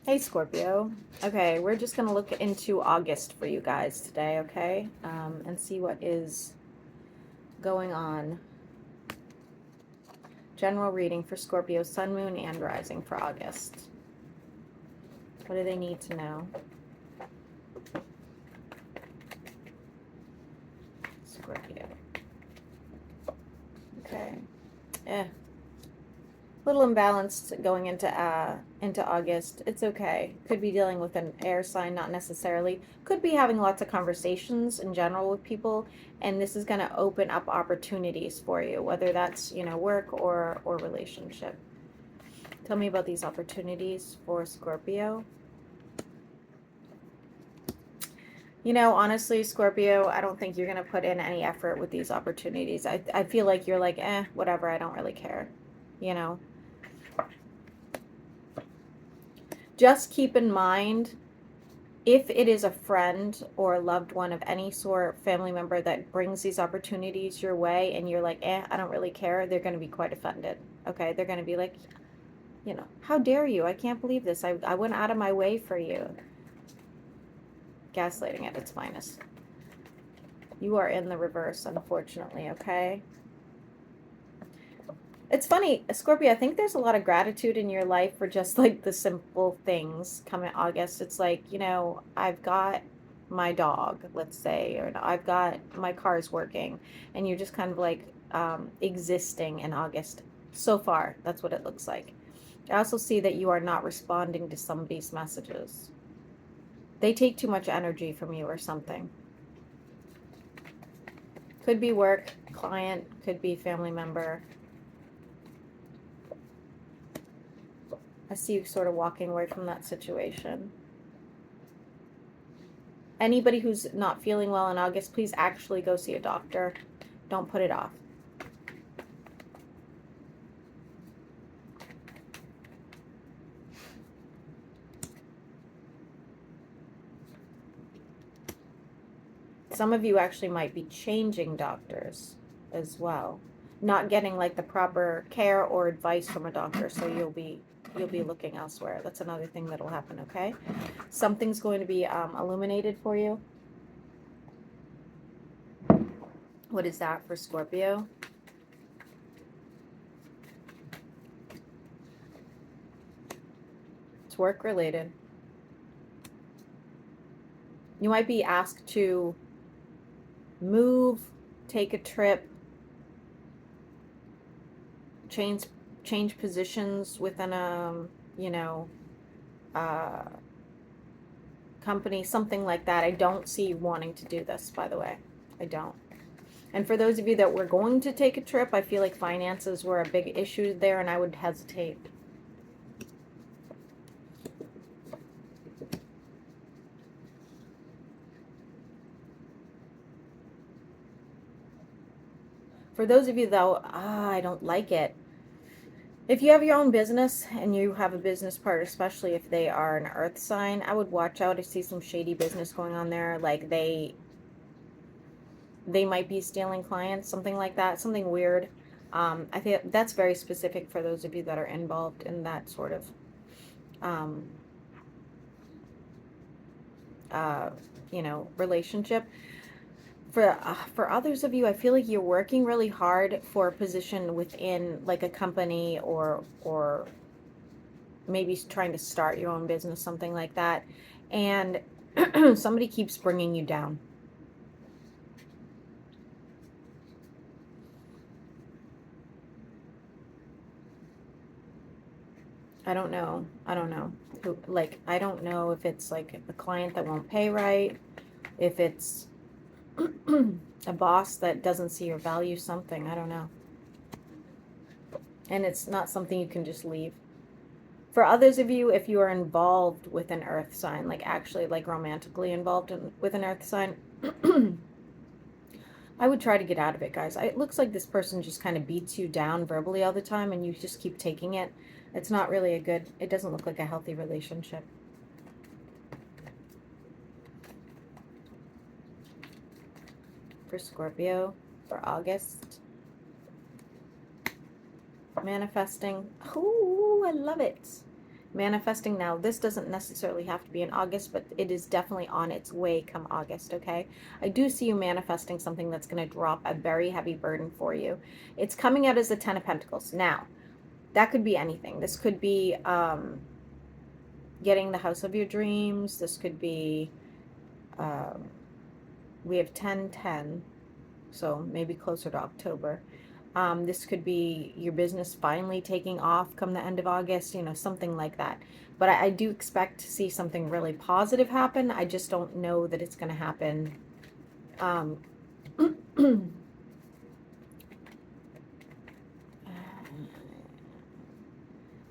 Hey Scorpio. Okay, we're just going to look into August for you guys today, okay? And see what is going on. General reading for Scorpio, Sun, Moon, and Rising for August. What do they need to know? Scorpio. Okay. Little imbalanced going into August. It's okay. Could be dealing with an air sign, not necessarily. Could be having lots of conversations in general with people, and this is going to open up opportunities for you, whether that's work or relationship. Tell me about these opportunities for Scorpio. Honestly, Scorpio, I don't think you're going to put in any effort with these opportunities. I feel like you're like, whatever, I don't really care. You know, just keep in mind, if it is a friend or a loved one of any sort, family member that brings these opportunities your way and you're like, I don't really care, they're going to be quite offended. Okay. They're going to be like, how dare you? I can't believe this. I went out of my way for you. Gaslighting at its finest. You are in the reverse, unfortunately. Okay. It's funny, Scorpio, I think there's a lot of gratitude in your life for just like the simple things coming August. It's like, I've got my dog, let's say, or I've got my car's working, and you're just kind of like existing in August. So far, that's what it looks like. I also see that you are not responding to somebody's messages. They take too much energy from you or something. Could be work, client, could be family member. I see you sort of walking away from that situation. Anybody who's not feeling well in August, please actually go see a doctor. Don't put it off. Some of you actually might be changing doctors as well. Not getting like the proper care or advice from a doctor, so you'll be looking elsewhere. That's another thing that'll happen, okay? Something's going to be illuminated for you. What is that for Scorpio? It's work related. You might be asked to move, take a trip, change positions within a uh, company, something like that. I don't see you wanting to do this, by the way. I don't. And for those of you that were going to take a trip, I feel like finances were a big issue there, and I would hesitate. For those of you, though, I don't like it. If you have your own business and you have a business partner, especially if they are an earth sign, I would watch out. I see some shady business going on there. Like they might be stealing clients, something like that, something weird. I think that's very specific for those of you that are involved in that sort of, um, uh, relationship. For others of you, I feel like you're working really hard for a position within like a company or maybe trying to start your own business, something like that, and somebody keeps bringing you down. I don't know. I don't know who. Like, I don't know if it's like a client that won't pay right, if it's a boss that doesn't see or value something. I don't know. And it's not something you can just leave. For others of you, if you are involved with an earth sign, like actually like romantically involved with an earth sign, I would try to get out of it, guys. It looks like this person just kind of beats you down verbally all the time and you just keep taking it. It's not really it doesn't look like a healthy relationship. For Scorpio, for August. Manifesting. Oh, I love it. Manifesting now. This doesn't necessarily have to be in August, but it is definitely on its way come August, okay? I do see you manifesting something that's going to drop a very heavy burden for you. It's coming out as the Ten of Pentacles. Now, that could be anything. This could be getting the house of your dreams. This could be, um, we have 10-10, so maybe closer to October. This could be your business finally taking off come the end of August, you know, something like that. But I do expect to see something really positive happen. I just don't know that it's going to happen.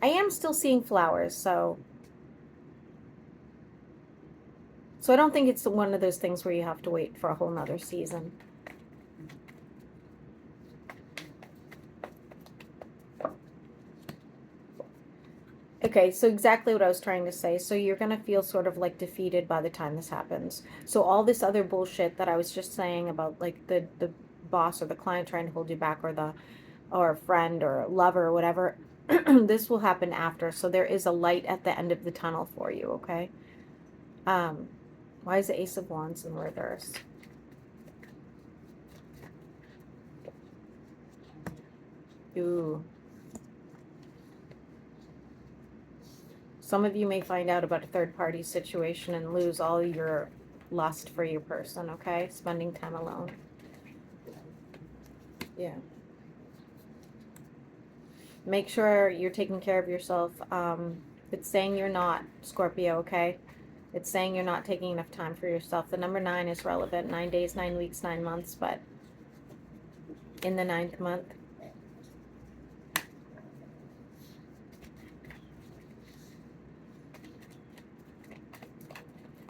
I am still seeing flowers, so I don't think it's one of those things where you have to wait for a whole nother season. Okay, so exactly what I was trying to say. So you're going to feel sort of like defeated by the time this happens. So all this other bullshit that I was just saying about like the boss or the client trying to hold you back, or a friend or a lover or whatever, this will happen after. So there is a light at the end of the tunnel for you, okay? Why is the Ace of Wands in reverse? Ooh. Some of you may find out about a third-party situation and lose all your lust for your person, okay? Spending time alone. Yeah. Make sure you're taking care of yourself. It's saying you're not, Scorpio, okay? It's saying you're not taking enough time for yourself. The number 9 is relevant. 9 days, 9 weeks, 9 months, but in the 9th month.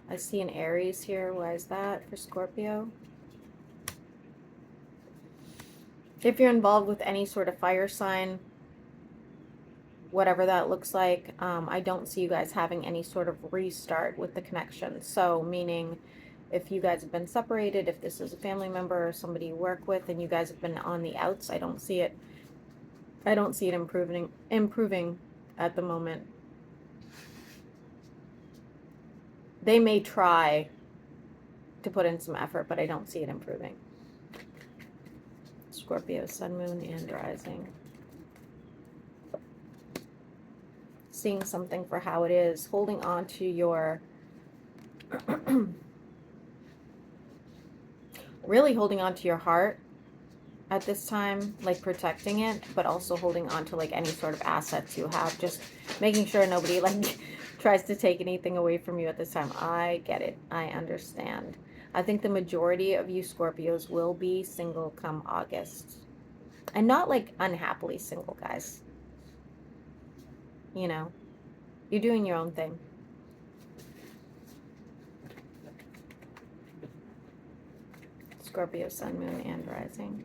I see an Aries here. Why is that for Scorpio? If you're involved with any sort of fire sign, whatever that looks like, I don't see you guys having any sort of restart with the connection. So meaning if you guys have been separated, if this is a family member or somebody you work with and you guys have been on the outs, I don't see it improving at the moment. They may try to put in some effort, but I don't see it improving. Scorpio, sun, moon, and rising. Seeing something for how it is, holding on to your really holding on to your heart at this time, like protecting it, but also holding on to like any sort of assets you have, just making sure nobody like tries to take anything away from you at this time. I get it. I understand. I think the majority of you Scorpios will be single come August. And not like unhappily single, guys. You know, you're doing your own thing. Scorpio, sun, moon, and rising.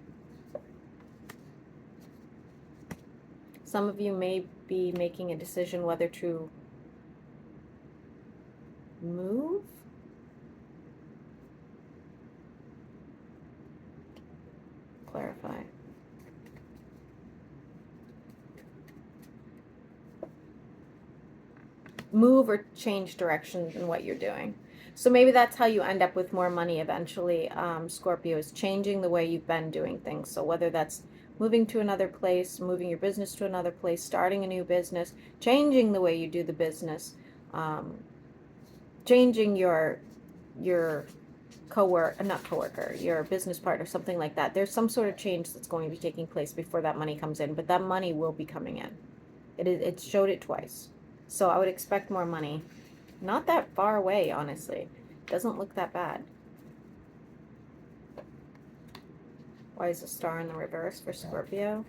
Some of you may be making a decision whether to move. Clarify. Move or change direction in what you're doing. So maybe that's how you end up with more money eventually, Scorpio, is changing the way you've been doing things. So whether that's moving to another place, moving your business to another place, starting a new business, changing the way you do the business, changing your not coworker, your business partner, something like that. There's some sort of change that's going to be taking place before that money comes in, but that money will be coming in. It showed it twice. So I would expect more money. Not that far away, honestly. Doesn't look that bad. Why is the star in the reverse for Scorpio?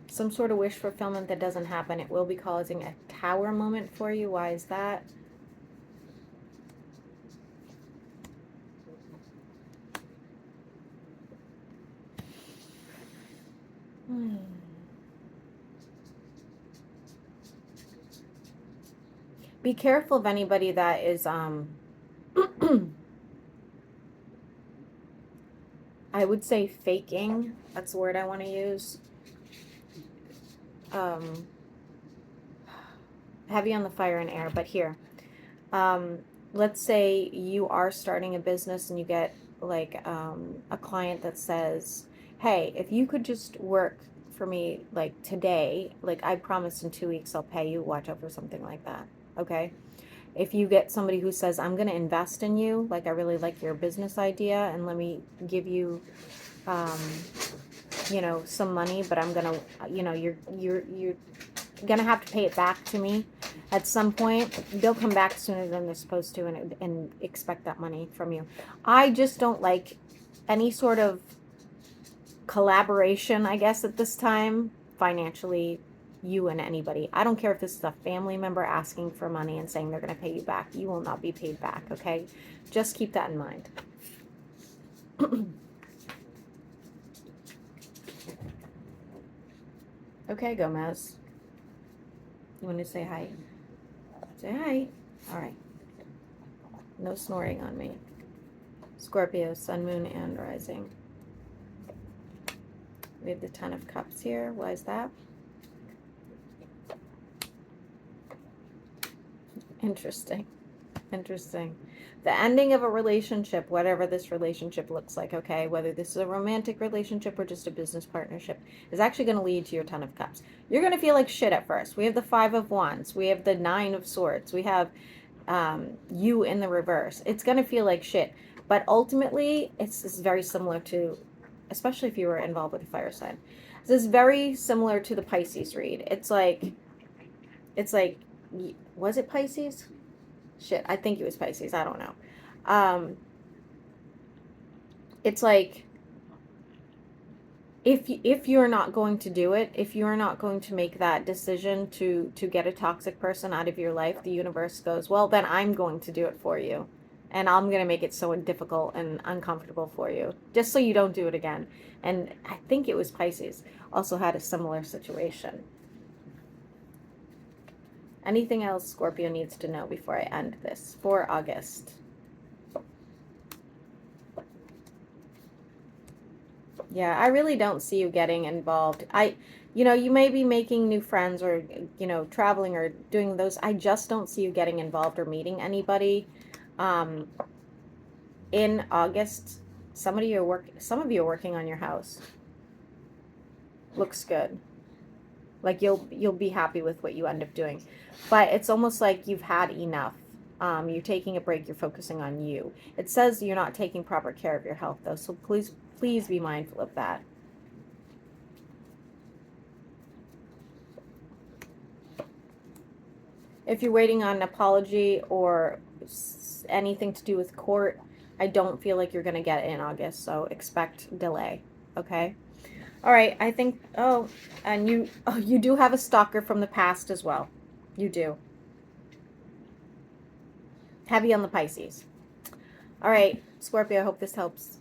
Some sort of wish fulfillment that doesn't happen. It will be causing a tower moment for you. Why is that? Be careful of anybody that is I I would say faking. That's the word I want to use. Heavy on the fire and air, but here. Um, let's say you are starting a business and you get like a client that says, hey, if you could just work for me like today, like I promise in 2 weeks I'll pay you, watch out for something like that. Okay. If you get somebody who says, I'm going to invest in you, like I really like your business idea and let me give you, um, some money, but I'm going to, you're going to have to pay it back to me at some point. They'll come back sooner than they're supposed to and expect that money from you. I just don't like any sort of collaboration, I guess, at this time, financially, you and anybody. I don't care if this is a family member asking for money and saying they're going to pay you back. You will not be paid back, okay? Just keep that in mind. Okay, Gomez. You want to say hi? Say hi. All right. No snoring on me. Scorpio, sun, moon, and rising. We have the Ten of Cups here. Why is that? Interesting. Interesting. The ending of a relationship, whatever this relationship looks like, okay, whether this is a romantic relationship or just a business partnership, is actually going to lead to your Ten of Cups. You're going to feel like shit at first. We have the Five of Wands. We have the Nine of Swords. We have you in the reverse. It's going to feel like shit. But ultimately, it's very similar to, especially if you were involved with a fire sign, this is very similar to the Pisces read. It's like, was it Pisces? Shit, I think it was Pisces. I don't know. It's like, if you're not going to do it, if you're not going to make that decision to get a toxic person out of your life, the universe goes, well, then I'm going to do it for you. And I'm going to make it so difficult and uncomfortable for you, just so you don't do it again. And I think it was Pisces also had a similar situation. Anything else Scorpio needs to know before I end this for August? Yeah, I really don't see you getting involved. You may be making new friends or, traveling or doing those. I just don't see you getting involved or meeting anybody. In August, some of you are working on your house. Looks good. Like you'll be happy with what you end up doing. But it's almost like you've had enough. You're taking a break, you're focusing on you. It says you're not taking proper care of your health though, so please be mindful of that. If you're waiting on an apology or anything to do with court, I don't feel like you're going to get it in August, so expect delay, okay? All right, I think, and you do have a stalker from the past as well. You do. Heavy on the Pisces. All right, Scorpio, I hope this helps.